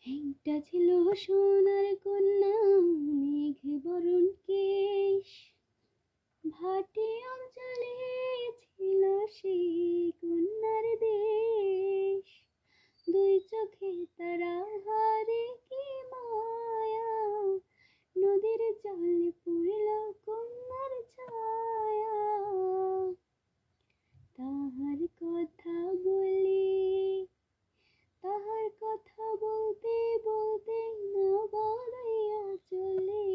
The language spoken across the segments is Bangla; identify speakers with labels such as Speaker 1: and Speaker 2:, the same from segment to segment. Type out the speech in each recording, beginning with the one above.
Speaker 1: একটা ছিল সোনার কন্যা, মেঘ বরণ কেশ, ভাটি অঞ্চলে ছিল সেই কন্যার দেশ। দুই চোখে তারা হারে কি মায়া, নদীর জলে পড়ল কন্যার ছায়া। তাহার কথা বলতে বলতে না বাড়াইয়া চলে।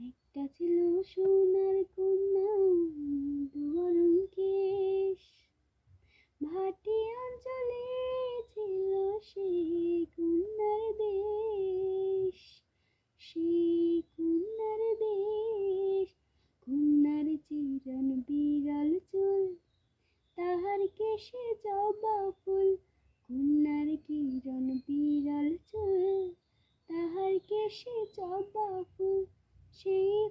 Speaker 1: একটা ছিল সোনার কন্যা, বরণ কেশ, ভাটি অঞ্চলে ছিল সেই কন্যার দেশ। সেই কন্যার দেশ। কন্যার চিরন বিরল চুল, তাহার কেশে জবা ফুল। কন্যার কিরণ বিরল চুল, তাহার কেশে জবা ফুল। সেই